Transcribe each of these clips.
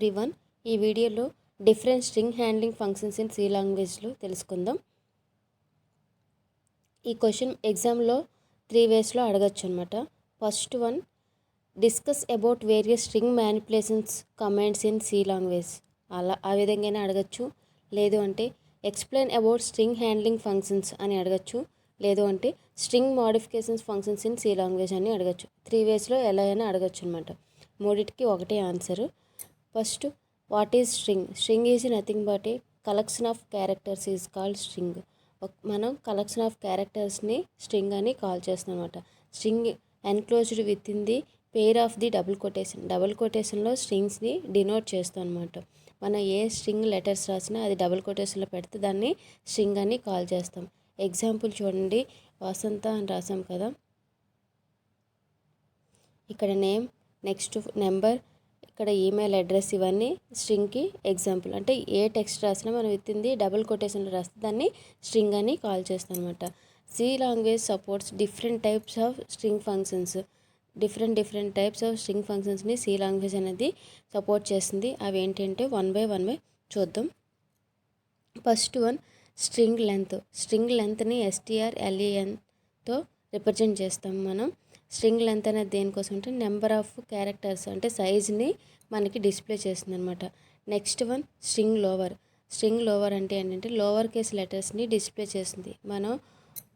Everyone. ఈ వీడియోలో different string handling functions in C లాంగ్వేజ్లో తెలుసుకుందాం. ఈ క్వశ్చన్ ఎగ్జామ్లో 3 వేస్లో అడగచ్చు అనమాట. First one, discuss about various string manipulations commands in C language. ఆ విధంగానే అడగచ్చు. లేదు అంటే explain about string handling functions అని అడగచ్చు. లేదు అంటే string modifications functions in C language అని అడగచ్చు. 3 వేస్లో ఎలా అయినా అడగచ్చు అనమాట. మూడిటికి ఒకటే answer. First, what is string? String is nothing but a collection of characters is called string. మనం కలెక్షన్ ఆఫ్ క్యారెక్టర్స్ని స్ట్రింగ్ అని కాల్ చేస్తాం అనమాట. String enclosed with in the pair of the double quotation. Double కొటేషన్లో స్ట్రింగ్స్ని denote చేస్తాం అనమాట. మనం ఏ స్ట్రింగ్ లెటర్స్ రాసినా అది డబుల్ కొటేషన్లో పెడితే దాన్ని స్ట్రింగ్ అని కాల్ చేస్తాం. ఎగ్జాంపుల్ చూడండి, వసంత అని రాసాం కదా, ఇక్కడ నేమ్, నెక్స్ట్ నెంబర్, ఇక్కడ ఈమెయిల్ అడ్రస్, ఇవన్నీ స్ట్రింగ్కి ఎగ్జాంపుల్. అంటే ఏ టెక్స్ట్ రాసినా మనం విత్తింది డబుల్ కొటేషన్లో రాస్తే దాన్ని స్ట్రింగ్ అని కాల్ చేస్తాం అనమాట. C language supports different types of string functions. Different types of string ఫంక్షన్స్ని సి లాంగ్వేజ్ అనేది సపోర్ట్ చేస్తుంది. అవి ఏంటంటే వన్ బై చూద్దాం. First one, string length. String లెంత్ని strlen-తో రిప్రజెంట్ చేస్తాం మనం. స్ట్రింగ్ లెంత్ అనేది దేనికోసం అంటే నెంబర్ ఆఫ్ క్యారెక్టర్స్ అంటే సైజ్ని మనకి డిస్ప్లే చేస్తుంది అనమాట. Next one, string lower. String lower అంటే ఏంటంటే లోవర్ కేస్ లెటర్స్ని డిస్ప్లే చేస్తుంది. మనం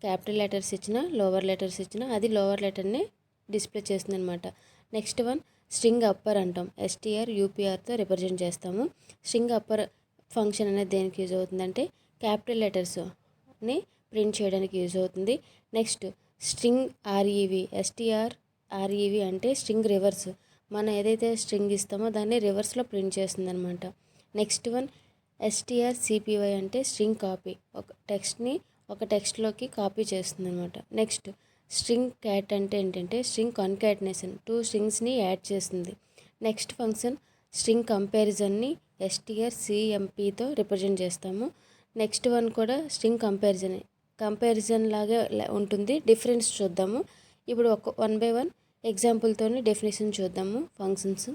క్యాపిటల్ లెటర్స్ ఇచ్చినా లోవర్ లెటర్స్ ఇచ్చినా అది లోవర్ లెటర్ని డిస్ప్లే చేస్తుంది అనమాట. నెక్స్ట్ వన్, స్ట్రింగ్ అప్పర్ అంటాం. strupr-తో రిప్రజెంట్ చేస్తాము. స్ట్రింగ్ అప్పర్ ఫంక్షన్ అనేది దేనికి యూజ్ అవుతుందంటే క్యాపిటల్ లెటర్స్ని ప్రింట్ చేయడానికి యూజ్ అవుతుంది. Next string R E V. strrev అంటే స్ట్రింగ్ రివర్స్. మనం ఏదైతే స్ట్రింగ్ ఇస్తామో దాన్ని రివర్స్లో ప్రింట్ చేస్తుంది అనమాట. నెక్స్ట్ వన్, strcpy అంటే స్ట్రింగ్ కాపీ. ఒక టెక్స్ట్ని ఒక టెక్స్ట్లోకి కాపీ చేస్తుంది అనమాట. నెక్స్ట్ స్ట్రింగ్ క్యాట్ అంటే ఏంటంటే స్ట్రింగ్ కన్కాటినేషన్, 2 స్ట్రింగ్స్ని యాడ్ చేస్తుంది. నెక్స్ట్ ఫంక్షన్ స్ట్రింగ్ కంపారిజన్ని strcmp-తో రిప్రజెంట్ చేస్తాము. నెక్స్ట్ వన్ కూడా స్ట్రింగ్ కంపారిజన్ లాగే ఉంటుంది. డిఫరెన్స్ చూద్దాము. ఇప్పుడు వన్ బై వన్ ఎగ్జాంపుల్తో డెఫినేషన్ చూద్దాము functions.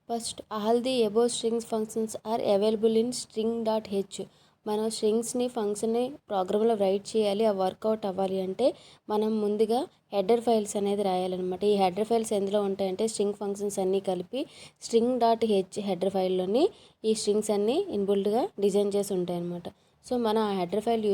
First, all the above strings functions are available in string.h. మనం స్ట్రింగ్స్ని ఫంక్షన్ని ప్రోగ్రాంలో రైట్ చేయాలి, ఆ వర్కౌట్ అవ్వాలి అంటే మనం ముందుగా హెడర్ ఫైల్స్ అనేది రాయాలన్నమాట. ఈ హెడర్ ఫైల్స్ ఎందులో ఉంటాయంటే స్ట్రింగ్ ఫంక్షన్స్ అన్నీ కలిపి string.h హెడర్ ఫైల్లోని ఈ స్ట్రింగ్స్ అన్నీ ఇన్బుల్డ్గా డిజైన్ చేసి ఉంటాయి అన్నమాట. సో మనం ఆ హెడర్ ఫైల్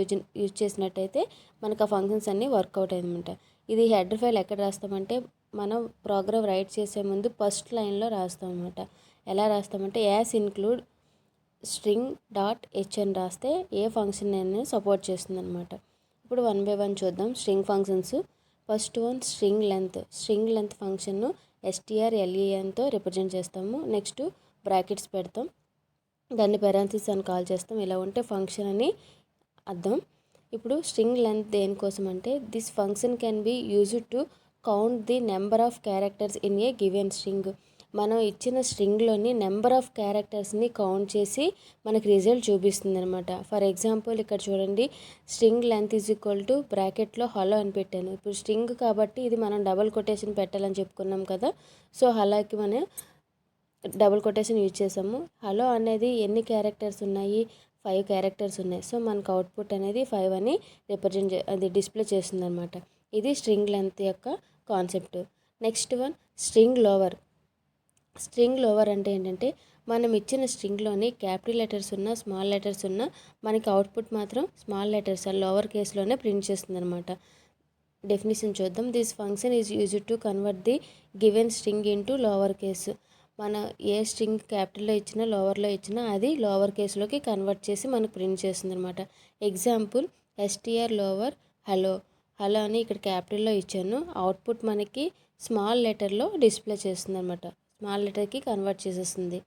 యూజ్ చేసినట్టయితే మనకు ఆ ఫంక్షన్స్ అన్నీ వర్కౌట్ అయ్యనమాట. ఇది హెడర్ ఫైల్ ఎక్కడ రాస్తామంటే మనం ప్రోగ్రామ్ రైట్ చేసే ముందు ఫస్ట్ లైన్లో రాస్తాం అనమాట. ఎలా రాస్తామంటే యాస్ ఇన్క్లూడ్ string.h అని రాస్తే ఏ ఫంక్షన్ అనేది సపోర్ట్ చేస్తుంది అనమాట. ఇప్పుడు వన్ బై వన్ చూద్దాం string functions. First one, string length. String length ఫంక్షన్ను strlen-తో రిప్రజెంట్ చేస్తాము. నెక్స్ట్ బ్రాకెట్స్ పెడతాం, దాన్ని పెరాన్సిస్ అని కాల్ చేస్తాం. ఇలా ఉంటే ఫంక్షన్ అని అర్థం. ఇప్పుడు స్ట్రింగ్ లెంత్ దేనికోసం అంటే this function can be used to count the number of characters in a given string. మనం ఇచ్చిన స్ట్రింగ్లోని నెంబర్ ఆఫ్ క్యారెక్టర్స్ని కౌంట్ చేసి మనకి రిజల్ట్ చూపిస్తుంది అనమాట. ఫర్ ఎగ్జాంపుల్ ఇక్కడ చూడండి, string length is equal to బ్రాకెట్లో హలో అని పెట్టాను. ఇప్పుడు స్ట్రింగ్ కాబట్టి ఇది మనం డబుల్ కొటేషన్ పెట్టాలని చెప్పుకున్నాం కదా. సో హలోకి మనం డబుల్ కొటేషన్ యూజ్ చేసాము. హలో అనేది ఎన్ని క్యారెక్టర్స్ ఉన్నాయి? 5 క్యారెక్టర్స్ ఉన్నాయి. సో మనకు అవుట్పుట్ అనేది 5 అని అది డిస్ప్లే చేస్తుంది అనమాట. ఇది స్ట్రింగ్ లెంత్ యొక్క concept. Next one, string lower. String lower అంటే ఏంటంటే మనం ఇచ్చిన స్ట్రింగ్లోని క్యాపిటల్ లెటర్స్ ఉన్నా స్మాల్ లెటర్స్ ఉన్నా మనకి అవుట్పుట్ మాత్రం స్మాల్ లెటర్స్ లోవర్ కేస్లోనే ప్రింట్ చేస్తుంది అనమాట. డెఫినేషన్ చూద్దాం. This function is used to convert the given string into lower case. మన ఏ స్ట్రింగ్ క్యాపిటల్లో ఇచ్చినా లోవర్లో ఇచ్చినా అది లోవర్ కేసులోకి కన్వర్ట్ చేసి మనకు ప్రింట్ చేస్తుంది అనమాట. Example str lower hello. Hello అని ఇక్కడ క్యాపిటల్లో ఇచ్చాను, అవుట్పుట్ మనకి స్మాల్ లెటర్లో డిస్ప్లే చేస్తుంది అనమాట. స్మాల్ లెటర్కి కన్వర్ట్ చేసేస్తుంది.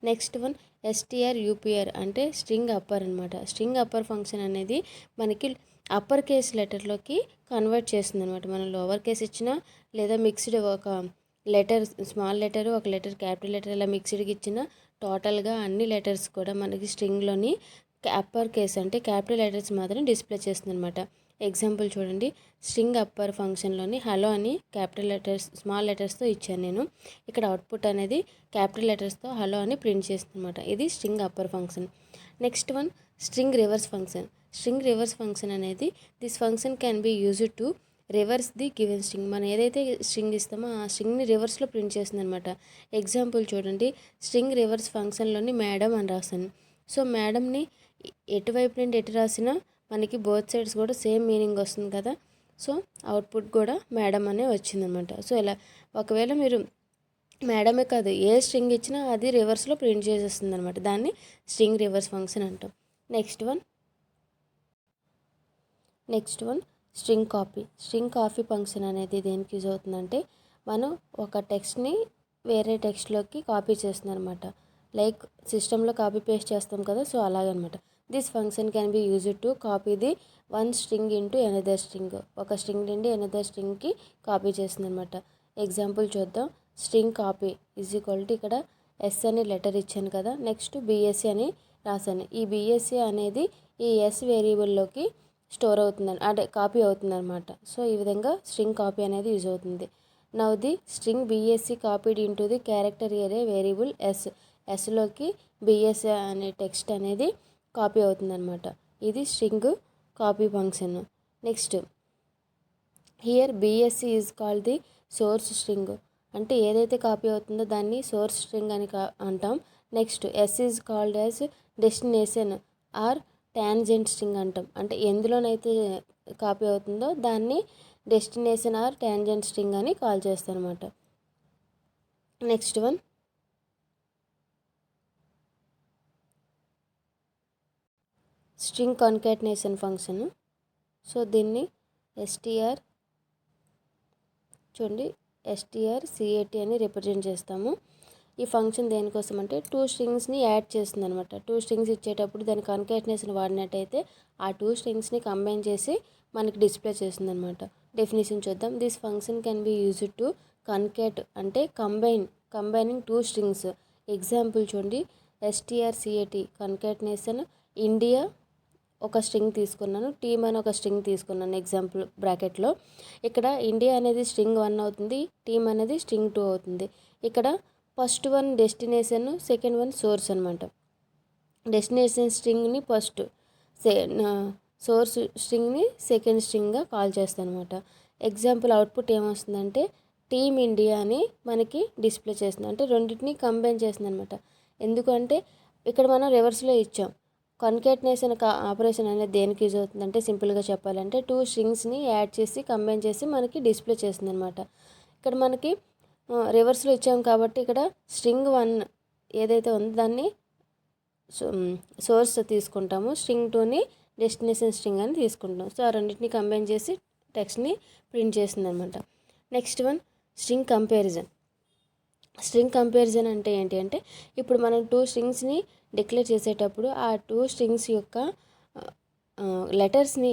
నెక్స్ట్ వన్, strupr అంటే స్ట్రింగ్ అప్పర్ అనమాట. స్ట్రింగ్ అప్పర్ ఫంక్షన్ అనేది మనకి అప్పర్ కేస్ లెటర్లోకి కన్వర్ట్ చేస్తుంది అనమాట. మనం లోవర్ కేస్ ఇచ్చినా లేదా మిక్స్డ్ ఒక లెటర్ స్మాల్ లెటర్ ఒక లెటర్ క్యాపిటల్ లెటర్ ఇలా మిక్స్డ్కి ఇచ్చిన టోటల్గా అన్ని లెటర్స్ కూడా మనకి స్ట్రింగ్లోని అప్పర్ కేస్ అంటే క్యాపిటల్ లెటర్స్ మాత్రం డిస్ప్లే చేస్తుంది అనమాట. ఎగ్జాంపుల్ చూడండి, స్ట్రింగ్ అప్పర్ ఫంక్షన్లోని హలో అని క్యాపిటల్ లెటర్స్ స్మాల్ లెటర్స్తో ఇచ్చాను నేను. ఇక్కడ అవుట్పుట్ అనేది క్యాపిటల్ లెటర్స్తో హలో అని ప్రింట్ చేస్తుంది అనమాట. ఇది string upper function. Next one string reverse function. String reverse function అనేది this function can be used to reverse the given string. మనం ఏదైతే స్ట్రింగ్ ఇస్తామో ఆ స్ట్రింగ్ని రివర్స్లో ప్రింట్ చేస్తుంది అనమాట. ఎగ్జాంపుల్ చూడండి, స్ట్రింగ్ రివర్స్ ఫంక్షన్లోని మేడం అని రాశాను. సో మేడంని ఎటువైపు నుండి ఎటు రాసినా మనకి బోత్ సైడ్స్ కూడా సేమ్ మీనింగ్ వస్తుంది కదా. సో అవుట్పుట్ కూడా మేడం అనే వచ్చిందనమాట. సో ఇలా ఒకవేళ మీరు మేడమే కాదు ఏ స్ట్రింగ్ ఇచ్చినా అది రివర్స్లో ప్రింట్ చేసేస్తుంది అనమాట. దాన్ని స్ట్రింగ్ రివర్స్ ఫంక్షన్ అంటాం. Next one string copy. String copy function అనేది దేనికి యూజ్ అవుతుందంటే, మనం ఒక టెక్స్ట్ని వేరే టెక్స్ట్లోకి కాపీ చేస్తుంది అనమాట. లైక్ సిస్టంలో కాపీ పేస్ట్ చేస్తాం కదా, సో అలాగనమాట. This function can be used to copy the one string into another string. ఒక స్ట్రింగ్ నుండి ఎనదర్ స్ట్రింగ్కి కాపీ చేస్తుంది అనమాట. ఎగ్జాంపుల్ చూద్దాం. String copy is equal to ఇక్కడ ఎస్ అనే లెటర్ ఇచ్చాను కదా, నెక్స్ట్ బిఎస్సి అని రాశాను. ఈ బిఎస్సి అనేది ఈ ఎస్ వేరియబుల్లోకి స్టోర్ అవుతుందని అంటే కాపీ అవుతుందన్నమాట. సో ఈ విధంగా స్ట్రింగ్ కాపీ అనేది యూజ్ అవుతుంది. Now the string BSC copied into the character array variable ఎస్లోకి బిఎస్సి అనే టెక్స్ట్ అనేది కాపీ అవుతుందన్నమాట. ఇది string copy function. Next here BSC is called the source string. అంటే ఏదైతే కాపీ అవుతుందో దాన్ని సోర్స్ స్ట్రింగ్ అని అంటాం. Next S is called as destination or tangent string అంటాం. అంటే ఎందులోనైతే కాపీ అవుతుందో దాన్ని డెస్టినేషన్ ఆర్ ట్యాంజెంట్ స్ట్రింగ్ అని కాల్ చేస్తాం అనమాట. Next one string concatenation function. So దీన్ని ఎస్టీఆర్సిఏటి అని రిప్రజెంట్ చేస్తాము. ఈ ఫంక్షన్ దేనికోసం అంటే 2 స్ట్రింగ్స్ని యాడ్ చేస్తుంది అనమాట. 2 స్ట్రింగ్స్ ఇచ్చేటప్పుడు దాని కాన్కాటినేషన్ వాడినట్టయితే ఆ 2 స్ట్రింగ్స్ని కంబైన్ చేసి మనకి డిస్ప్లే చేస్తుంది అనమాట. డెఫినేషన్ చూద్దాం. This function can be used to concat అంటే కంబైనింగ్ 2 స్ట్రింగ్స్. ఎగ్జాంపుల్ చూడండి, ఎస్టీఆర్సిఏటి కన్కాటినేషన్ ఇండియా ఒక స్ట్రింగ్ తీసుకున్నాను, టీమ్ అని ఒక స్ట్రింగ్ తీసుకున్నాను ఎగ్జాంపుల్ బ్రాకెట్లో. ఇక్కడ ఇండియా అనేది స్ట్రింగ్ 1 అవుతుంది, టీమ్ అనేది స్ట్రింగ్ 2 అవుతుంది. ఇక్కడ first one destination, second one source అనమాట. డెస్టినేషన్ స్ట్రింగ్ని ఫస్ట్, సోర్స్ స్ట్రింగ్ని సెకండ్ స్ట్రింగ్గా కాల్ చేస్తాను అనమాట. ఎగ్జాంపుల్ అవుట్పుట్ ఏమొస్తుందంటే టీమ్ ఇండియా అని మనకి డిస్ప్లే చేస్తుంది. అంటే రెండింటిని కంబైన్ చేస్తుంది అనమాట. ఎందుకంటే ఇక్కడ మనం రివర్స్లో ఇచ్చాం. కన్కాటినేషన్ ఆపరేషన్ అనేది దేనికి యూజ్ అవుతుందంటే సింపుల్గా చెప్పాలంటే 2 స్ట్రింగ్స్ని యాడ్ చేసి కంబైన్ చేసి మనకి డిస్ప్లే చేస్తుంది అనమాట. ఇక్కడ మనకి రివర్స్లో ఇచ్చాం కాబట్టి ఇక్కడ స్ట్రింగ్ 1 ఏదైతే ఉందో దాన్ని సోర్స్ తీసుకుంటాము, స్ట్రింగ్ 2ని డెస్టినేషన్ స్ట్రింగ్ అని తీసుకుంటాం. సో ఆ రెండింటిని కంబైన్ చేసి టెక్స్ట్ని ప్రింట్ చేస్తుంది అనమాట. Next one string comparison. String comparison అంటే ఏంటి అంటే, ఇప్పుడు మనం 2 స్ట్రింగ్స్ని డిక్లేర్ చేసేటప్పుడు ఆ 2 స్ట్రింగ్స్ యొక్క లెటర్స్ని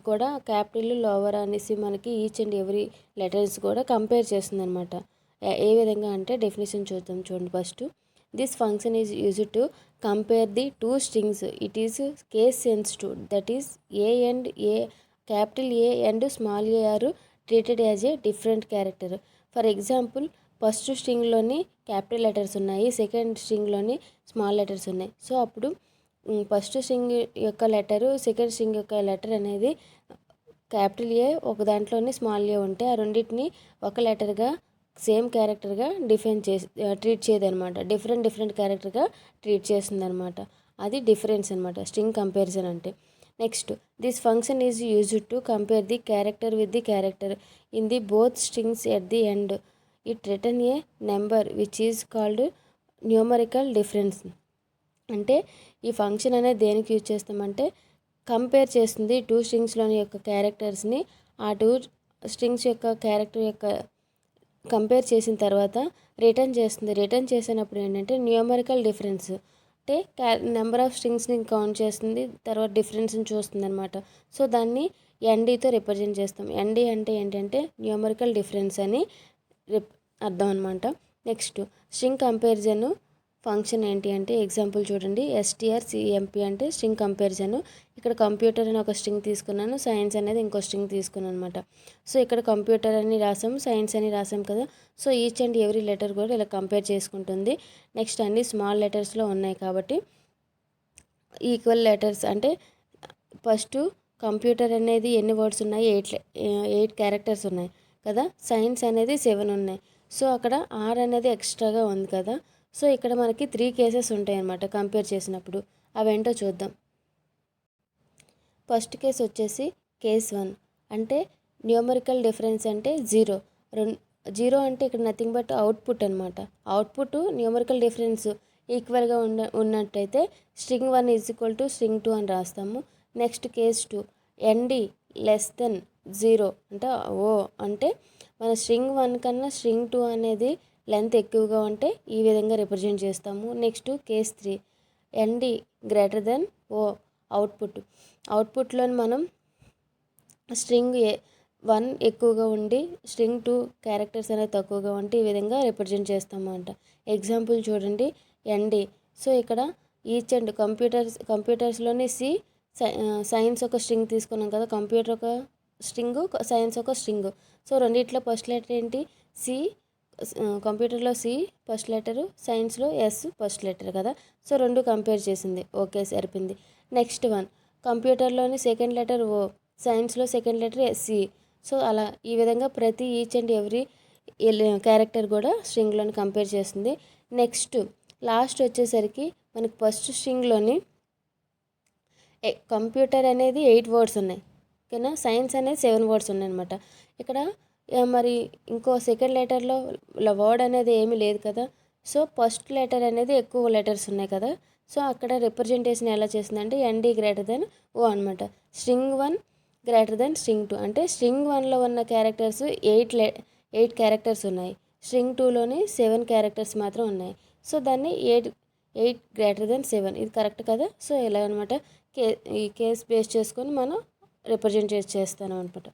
కూడా క్యాపిటల్ లోవర్ అనేసి మనకి ఈచ్ అండ్ ఎవ్రీ లెటర్స్ కూడా కంపేర్ చేస్తుంది అనమాట. ఏ విధంగా అంటే డెఫినేషన్ చూద్దాం చూడండి. First this function is used to compare the 2 strings. It is case sensitive, that is capital A and small A are treated as a different character. For example first స్ట్రింగ్లోని capital letters ఉన్నాయి, second స్ట్రింగ్లోని small letters ఉన్నాయి. So అప్పుడు first string యొక్క letter second string యొక్క letter అనేది capital ఏ ఒక దాంట్లోని స్మాల్ ఏ ఉంటే ఆ రెండింటిని ఒక లెటర్గా సేమ్ క్యారెక్టర్గా ట్రీట్ చేయదనమాట. డిఫరెంట్ క్యారెక్టర్గా ట్రీట్ చేస్తుంది అనమాట. అది డిఫరెన్స్ అనమాట స్ట్రింగ్ కంపారిజన్ అంటే. Next this function is used to compare the character with the character in the both strings at the end. It return A number which is called numerical difference. అంటే ఈ function అనేది దేనికి use చేస్తామంటే compare చేస్తుంది 2 స్ట్రింగ్స్లోని యొక్క క్యారెక్టర్స్ని. ఆ 2 strings యొక్క character యొక్క కంపేర్ చేసిన తర్వాత రిటర్న్ చేస్తుంది. రిటర్న్ చేసినప్పుడు ఏంటంటే న్యూమరికల్ డిఫరెన్స్ అంటే నెంబర్ ఆఫ్ స్ట్రింగ్స్ని కౌంట్ చేస్తుంది, తర్వాత డిఫరెన్స్ని చూస్తుంది అనమాట. సో దాన్ని ఎన్డీతో రిప్రజెంట్ చేస్తాం. ఎన్డీ అంటే ఏంటంటే న్యూమరికల్ డిఫరెన్స్ అని అర్థం అనమాట. నెక్స్ట్ స్ట్రింగ్ కంపారిజన్ ఫంక్షన్ ఏంటి అంటే ఎగ్జాంపుల్ చూడండి, strcmp అంటే స్ట్రింగ్ కంపారిజన్. ఇక్కడ కంప్యూటర్ అని ఒక స్ట్రింగ్ తీసుకున్నాను, సైన్స్ అనేది ఇంకో స్ట్రింగ్ తీసుకున్నాను అనమాట. సో ఇక్కడ కంప్యూటర్ అని రాసాం, సైన్స్ అని రాసాం కదా. So each and every letter కూడా ఇలా కంపేర్ చేసుకుంటుంది. నెక్స్ట్ అన్ని స్మాల్ లెటర్స్లో ఉన్నాయి కాబట్టి ఈక్వల్ లెటర్స్ అంటే ఫస్ట్ కంప్యూటర్ అనేది ఎన్ని వర్డ్స్ ఉన్నాయి, 8 క్యారెక్టర్స్ ఉన్నాయి కదా. సైన్స్ అనేది 7 ఉన్నాయి. సో అక్కడ ఆర్ అనేది ఎక్స్ట్రాగా ఉంది కదా. సో ఇక్కడ మనకి 3 కేసెస్ ఉంటాయి అన్నమాట కంపేర్ చేసినప్పుడు. అవేంటో చూద్దాం. ఫస్ట్ కేస్ వచ్చేసి కేస్ 1 అంటే న్యూమరికల్ డిఫరెన్స్ అంటే 0. 0 అంటే ఇక్కడ నథింగ్ బట్ అవుట్పుట్ అనమాట. అవుట్పుట్ న్యూమరికల్ డిఫరెన్స్ ఈక్వల్గా ఉన్నట్టయితే string 1 is equal to string 2 అని రాస్తాము. Next case 2 ND less than 0 అంటే ఓ అంటే మన స్ట్రింగ్ 1 కన్నా స్ట్రింగ్ 2 అనేది లెంత్ ఎక్కువగా ఉంటే ఈ విధంగా రిప్రజెంట్ చేస్తాము. Next case 3 ND greater than O అవుట్పుట్లో మనం స్ట్రింగ్ 1 ఎక్కువగా ఉండి స్ట్రింగ్ 2 క్యారెక్టర్స్ అనేది తక్కువగా ఉంటే ఈ విధంగా రిప్రజెంట్ చేస్తాము అంట. ఎగ్జాంపుల్ చూడండి, ND. సో ఇక్కడ ఈచ్ అండ్ కంప్యూటర్స్లోని సైన్స్ ఒక స్ట్రింగ్ తీసుకున్నాం కదా, కంప్యూటర్ ఒక స్ట్రింగ్, సైన్స్ ఒక స్ట్రింగ్. సో రెండిట్లో ఫస్ట్ లెటర్ ఏంటి, సి. కంప్యూటర్లో సి ఫస్ట్ లెటరు, సైన్స్లో ఎస్ ఫస్ట్ లెటర్ కదా. సో రెండు కంపేర్ చేసింది, ఓకే సరిపోయింది. నెక్స్ట్ వన్ కంప్యూటర్లోని సెకండ్ లెటర్ ఓ, సైన్స్లో సెకండ్ లెటర్ సి. సో అలా ఈ విధంగా ప్రతి ఈచ్ అండ్ ఎవ్రీ క్యారెక్టర్ కూడా స్ట్రింగ్లోని కంపేర్ చేస్తుంది. నెక్స్ట్ లాస్ట్ వచ్చేసరికి మనకి ఫస్ట్ స్ట్రింగ్లోని కంప్యూటర్ అనేది 8 వర్డ్స్ ఉన్నాయి ఓకేనా, సైన్స్ అనేది 7 వర్డ్స్ ఉన్నాయి అనమాట. ఇక్కడ మరి ఇంకో సెకండ్ లెటర్లో వర్డ్ అనేది ఏమీ లేదు కదా. సో ఫస్ట్ లెటర్ అనేది ఎక్కువ లెటర్స్ ఉన్నాయి కదా. సో అక్కడ రిప్రజెంటేషన్ ఎలా చేసిందంటే ND గ్రేటర్ దెన్ ఓ అనమాట. స్ట్రింగ్ 1 గ్రేటర్ దెన్ స్ట్రింగ్ 2 అంటే స్ట్రింగ్ 1లో ఉన్న క్యారెక్టర్స్ 8 క్యారెక్టర్స్ ఉన్నాయి, స్ట్రింగ్ 2లోని 7 క్యారెక్టర్స్ మాత్రం ఉన్నాయి. సో దాన్ని 8 గ్రేటర్ దెన్ 7 ఇది కరెక్ట్ కదా. సో ఇలా అనమాట ఈ కేస్ బేస్ చేసుకొని మనం రిప్రజెంట్ చేస్తాను అనమాట.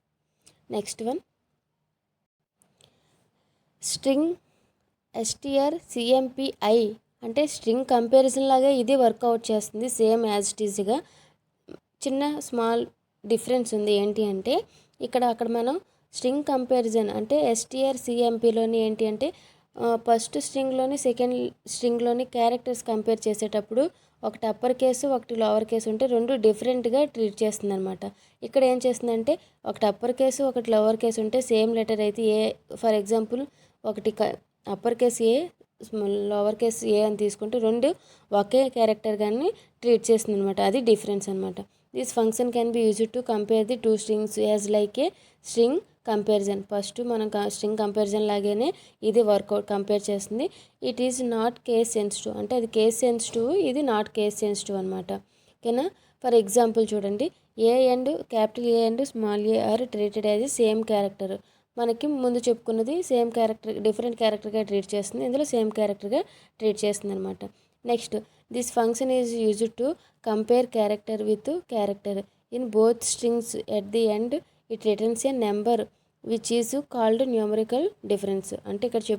నెక్స్ట్ వన్ స్ట్రింగ్ strcmpi అంటే స్ట్రింగ్ కంపారిజన్ లాగా ఇది వర్కౌట్ చేస్తుంది సేమ్ యాజ్ ఇట్ ఈజ్గా. చిన్న స్మాల్ డిఫరెన్స్ ఉంది ఏంటి అంటే అక్కడ మనం స్ట్రింగ్ కంపారిజన్ అంటే strcmpలోని ఏంటి అంటే ఫస్ట్ స్ట్రింగ్లోని సెకండ్ స్ట్రింగ్లోని క్యారెక్టర్స్ కంపేర్ చేసేటప్పుడు ఒకటి అప్పర్ కేసు ఒకటి లోవర్ కేసు ఉంటే రెండు డిఫరెంట్గా ట్రీట్ చేస్తుంది అనమాట. ఇక్కడ ఏం చేస్తుందంటే ఒకటి అప్పర్ కేసు ఒకటి లోవర్ కేసు ఉంటే సేమ్ లెటర్ అయితే ఏ, ఫర్ ఎగ్జాంపుల్ ఒకటి upper case A lower case A అని తీసుకుంటే రెండు ఒకే క్యారెక్టర్ కానీ ట్రీట్ చేస్తుంది అనమాట. అది డిఫరెన్స్ అనమాట. This function can be used to compare the two strings as like a string comparison. First మనం స్ట్రింగ్ కంపారిజన్ లాగానే ఇది వర్కౌట్ కంపేర్ చేస్తుంది. It is not case sensitive అంటే అది కేస్ సెన్సిటివ్, ఇది నాట్ కేస్ సెన్సిటివ్ అనమాట ఓకేనా. ఫర్ ఎగ్జాంపుల్ చూడండి, A and capital A and small A are treated as same character. మనకి ముందు చెప్పుకున్నది సేమ్ క్యారెక్టర్ డిఫరెంట్ క్యారెక్టర్గా ట్రీట్ చేస్తుంది, ఇందులో సేమ్ క్యారెక్టర్గా ట్రీట్ చేస్తుంది అనమాట. Next this function is used to compare character with character in both strings. At the end it returns A number which is called numerical difference. అంటే ఇక్కడ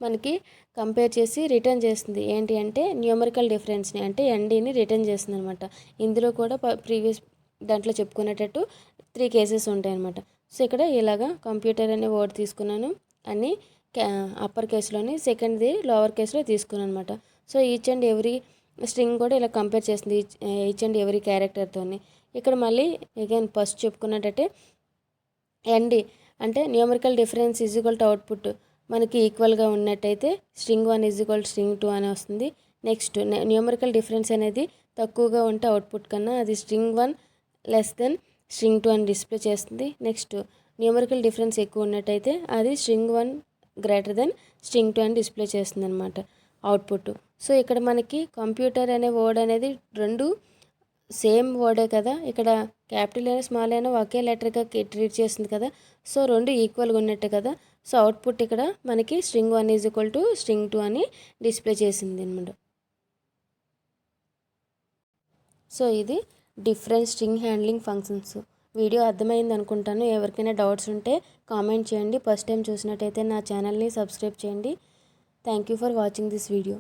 మనకి compare చేసి return చేస్తుంది ఏంటి అంటే న్యూమరికల్ డిఫరెన్స్ని అంటే NDని రిటర్న్ చేస్తుంది అనమాట. ఇందులో కూడా ప్రీవియస్ దాంట్లో చెప్పుకునేటట్టు 3 కేసెస్ ఉంటాయి అనమాట. సో ఇక్కడ ఇలాగా కంప్యూటర్ అనే వర్డ్ తీసుకున్నాను, అన్ని అప్పర్ కేసులోని సెకండ్ది లోవర్ కేసులో తీసుకున్నాను అనమాట. So each and every string కూడా ఇలా కంపేర్ చేస్తుంది ఈచ్ అండ్ ఎవ్రీ క్యారెక్టర్తోని. ఇక్కడ మళ్ళీ అగైన్ ఫస్ట్ చెప్పుకున్నట్టయితే ND అంటే numerical difference is equal to output మనకి ఈక్వల్గా ఉన్నట్టయితే string 1 is equal to string 2 అని వస్తుంది. నెక్స్ట్ న్యూమరికల్ డిఫరెన్స్ అనేది తక్కువగా ఉంటే అవుట్పుట్ కన్నా అది స్ట్రింగ్ 1 లెస్ దెన్ స్ట్రింగ్ 2 అని డిస్ప్లే చేస్తుంది. నెక్స్ట్ న్యూమరికల్ డిఫరెన్స్ ఎక్కువ ఉన్నట్టయితే అది స్ట్రింగ్ 1 గ్రేటర్ దెన్ స్ట్రింగ్ 2 అని డిస్ప్లే చేస్తుంది అనమాట అవుట్పుట్. సో ఇక్కడ మనకి కంప్యూటర్ అనే వర్డ్ అనేది రెండు సేమ్ వర్డే కదా, ఇక్కడ క్యాపిటల్ అయినా స్మాల్ అయినా ఒకే లెటర్గా ట్రీట్ చేస్తుంది కదా. సో రెండు ఈక్వల్గా ఉన్నట్టు కదా. సో అవుట్పుట్ ఇక్కడ మనకి string 1 is equal to string 2 అని డిస్ప్లే చేసింది అనమాట. సో ఇది different string handling functions. Video అర్థమైంది అనుకుంటాను. ఎవరికైనా డౌట్స్ ఉంటే కామెంట్ చేయండి. ఫస్ట్ టైం చూసినట్టయితే నా ఛానల్ని సబ్స్క్రైబ్ చేయండి. Thank you for watching this video.